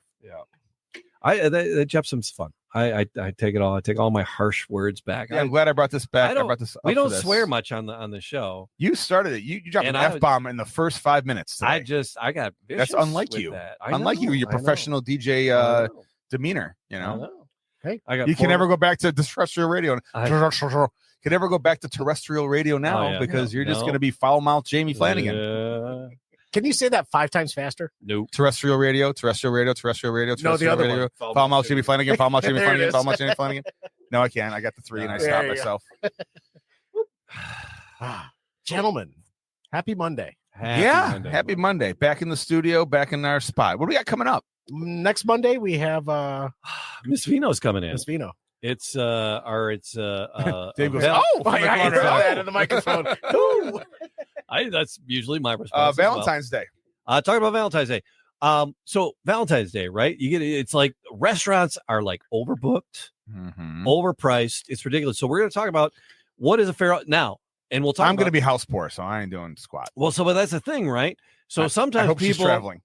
The Jepson's fun. I take it all. I take all my harsh words back. yeah, I'm glad I brought this back. I I don't- brought this. we up don't for this. swear much on the show. You started it. You dropped And an I was- F-bomb in the first 5 minutes. I today. got That's vicious unlike with you. that. Unlike you, your I know. professional DJ I know. demeanor. I know. Hey, I got You can four- never go back to terrestrial radio. I- Can never go back to terrestrial radio now Oh, yeah. because you're just No. going to be foul mouth Jamie Flanagan. Can you say that 5 times faster? Nope. Terrestrial radio, terrestrial radio, terrestrial radio, No, the terrestrial other radio. one. Foul mouth Jamie Flanagan, foul mouth Jamie There it Flanagan, is. foul mouth Jamie Flanagan. No, I can't. I got the 3 and I There stopped you go. myself. Gentlemen, happy Monday. Happy Monday. Back in the studio, back in our spot. What do we got coming up? Next Monday we have Miss Vino's coming in. Miss Vino. It's Dave goes, Val- oh, from the I corner. heard that in the microphone. Ooh. that's usually my response. as well. Valentine's Day. Talking about Valentine's Day. So Valentine's Day, right? It's like restaurants are like overbooked, overpriced. It's ridiculous. So we're going to talk about what is a fair now, and we'll talk. I'm going to about- be house poor, so I ain't doing squat. well. So, but that's the thing, right? So I sometimes hope she's people, traveling.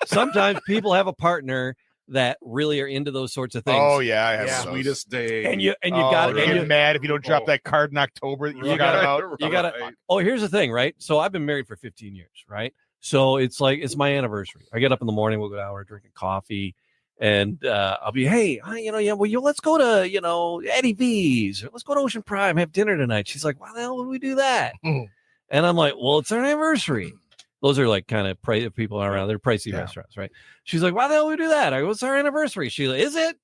sometimes people have a partner that really are into those sorts of things. Oh yeah, I have Yeah. one of those. Sweetest day. and you Oh, got you it. get mad if you don't drop that card in October that you forgot about. You gotta- Oh, here's the thing, right? So I've been married for 15 years, right? So it's like it's my anniversary. I get up in the morning, we'll go out, we're drinking coffee, and I'll be, hey, let's go to Eddie V's, or let's go to Ocean Prime, have dinner tonight. She's like, why the hell would we do that? Mhm. And I'm like, well, it's our anniversary. Those are like kind of people around. They're pricey Yeah. restaurants, right? She's like, why the hell would we do that? I go, it's our anniversary. She's like, is it?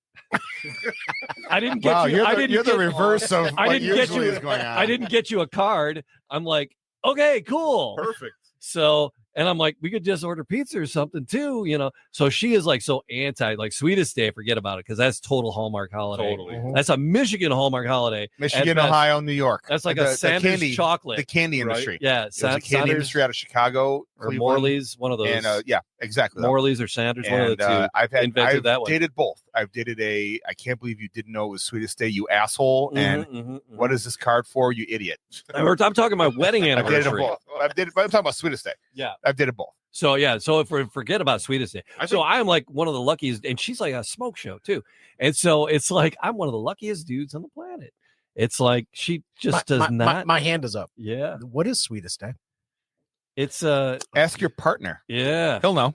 I didn't get Wow, you. you're the reverse of I what didn't get usually you. is going on. I didn't get you a card. I'm like, okay, cool. Perfect. So, And I'm like, we could just order pizza or something too, you know. So she is like so anti, like Sweetest Day, forget about it, because that's total Hallmark holiday. Totally. That's a Michigan Hallmark holiday. Michigan, At best. Ohio, New York. That's like The a Sanders candy, chocolate. the candy Right. industry. Yeah, It was a candy industry out of Chicago, or Cleveland, Morley's, one of those. and yeah, exactly. Morley's or Sanders, one of the two. I've invented that one. dated both. I've dated I can't believe you didn't know it was Sweetest Day, you asshole. And what is this card for, you idiot? I'm talking my wedding I've dated them anniversary. both. I'm talking about Sweetest Day. Yeah. I've dated both. So yeah, so if we forget about Sweetest Day, think- I am like one of the luckiest, and she's like a smoke show too, and so it's like I'm one of the luckiest dudes on the planet. It's like she just does not. My hand is up. Yeah, What is Sweetest Day? it's Ask your partner. yeah. He'll know.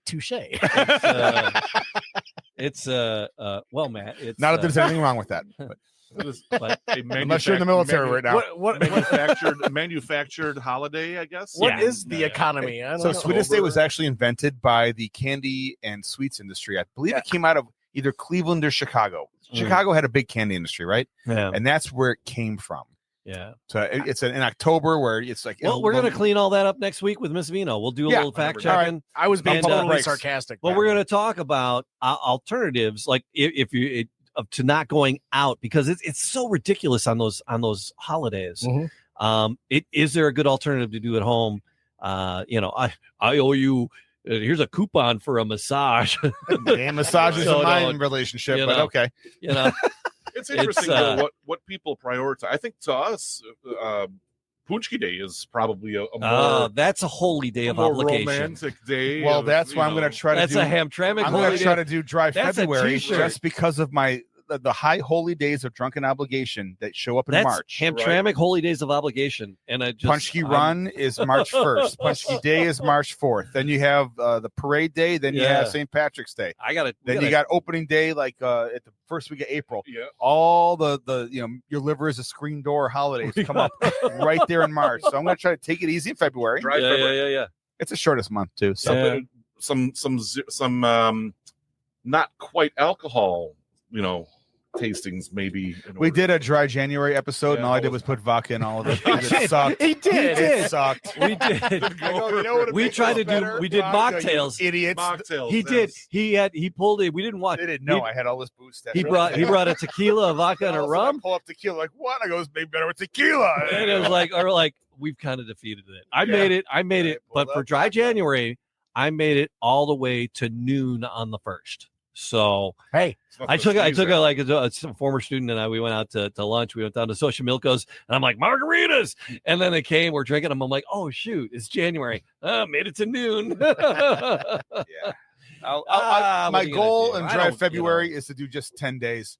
Touche. It's well, Matt. It's Not that there's anything wrong with that. But but unless you're in the military right now. What manufactured holiday, I guess. What is the economy? I don't So know. Sweetest Day was actually invented by the candy and sweets industry. I believe it came out of either Cleveland or Chicago. Chicago had a big candy industry, right? yeah, And that's where it came from. yeah. So it's in October where it's like. Well, we're gonna clean all that up next week with Miss Vino. We'll do a little fact All right. checking. I was being And, totally breaks. sarcastic. Well, man. we're going to talk about alternatives, like if you to not going out, because it's so ridiculous on those holidays. Mhm. Is there a good alternative to do at home? You know, I owe you. Here's a coupon for a massage. Damn massages So in my don't, relationship, you but know. okay. You know, It's interesting It's, though, what people prioritize. I think to us, Punchki Day is probably a more, that's a holy day a of more obligation. romantic day. Well, of, that's why I'm you going know, to try to That's do. a Hamtramck I'm holy going to try day. to do dry That's a February t-shirt. just because of the high holy days of drunken obligation that show up in That's March. Hamtramck holy days of obligation, and I just Punchki Run is March 1st. Punchki Day is March 4th. Then you have the parade day. Then you Yeah. have St. Patrick's Day. I got it. Then you got opening day, like at the first week of April. Yeah. All the your liver is a screen door holidays come up right there in March. So I'm going to try to take it easy in February. Dry February. yeah. It's the shortest month too. So Yeah. Some not quite alcohol, tastings maybe. we did a dry January episode, and Yeah, all I how did was was put vodka in all of it. He And did. it sucked. He did. It sucked. We did. I go, you know what it We makes tried us to do- better? we did Vodka, you mocktails. idiots. Mocktails. He did. yes. He pulled it. We didn't watch. They didn't know I had all this booze. He brought a tequila, a vodka, and a All of sudden rum. I pull up tequila, like what? I go, it's maybe better with tequila. And it was like we've kind of defeated it. I made it, Right, but pull for up dry vodka. January, I made it all the way to noon on the 1st. So Hey, I took a former student and we went out to lunch. We went down to Social Milkos, and I'm like, margaritas. And then they came, we're drinking them. I'm like, oh shoot, it's January. Made it to noon. Yeah. What My are you gonna goal do? in I dry don't, February is to do just 10 days.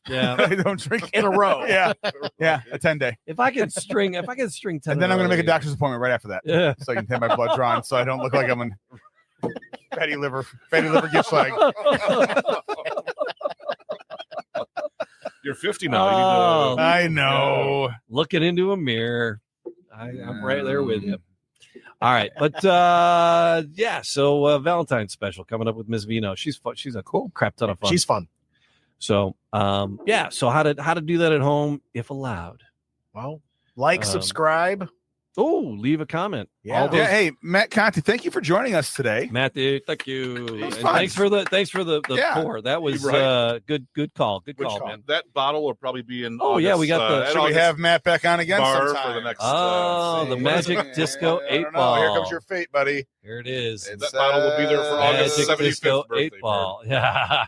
Yeah. I don't drink in a row. Yeah. Yeah. A 10-day. If I could string 10. And then I'm going to make a doctor's appointment right after that. Yeah. So I can have my blood drawn so I don't look like I'm in fatty liver Gitschlag. You're 50 now. Oh, I know. looking into a mirror. I'm right there with you. All right, but so Valentine's special coming up with Miss Vino. She's fun. She's a cool crap ton of fun. She's fun. So so how to do that at home if allowed. Well, Um, subscribe. Oh, leave a comment. Yeah. All those- Yeah, hey, Matt Conte, thank you for joining us today. Matt, dude, thank you. And fun. thanks for the Yeah. pour. That was Right. good call. Good call, man. That bottle will probably be in. Oh, yeah, August, we got the- at Should we August have Matt back on again bar sometime? for the next. Oh, the Magic Disco I 8 don't know. ball. Here comes your fate, buddy. Here it is. It's, That bottle will be there for August Magic 75th Disco birthday 8 ball. Yeah.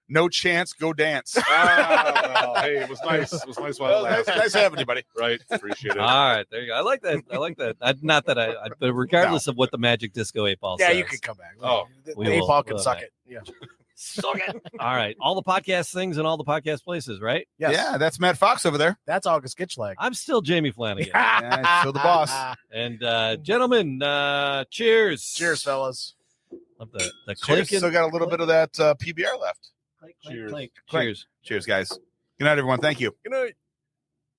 No chance, go dance. well, hey, it was nice. It was nice while it Well, nice, lasted. nice having you, buddy. Right, appreciate it. All right, there you go. I like that. Not that but regardless of what the Magic Disco 8 ball Yeah, says. you can come back. Oh, the we 8 will- ball can we'll suck have it. Yeah. Suck it. All right. All the podcast things and all the podcast places, right? Yes. Yeah, that's Matt Fox over there. That's August Gitschlag. I'm still Jamie Flanagan. Yeah, still the boss. And gentlemen, cheers. Cheers, fellas. Love the Cheers. clinking. Still got a little bit of that PBR left. Clink, Cheers. clink. Clink. Cheers. Cheers, guys. Good night, everyone. Thank you. Good night.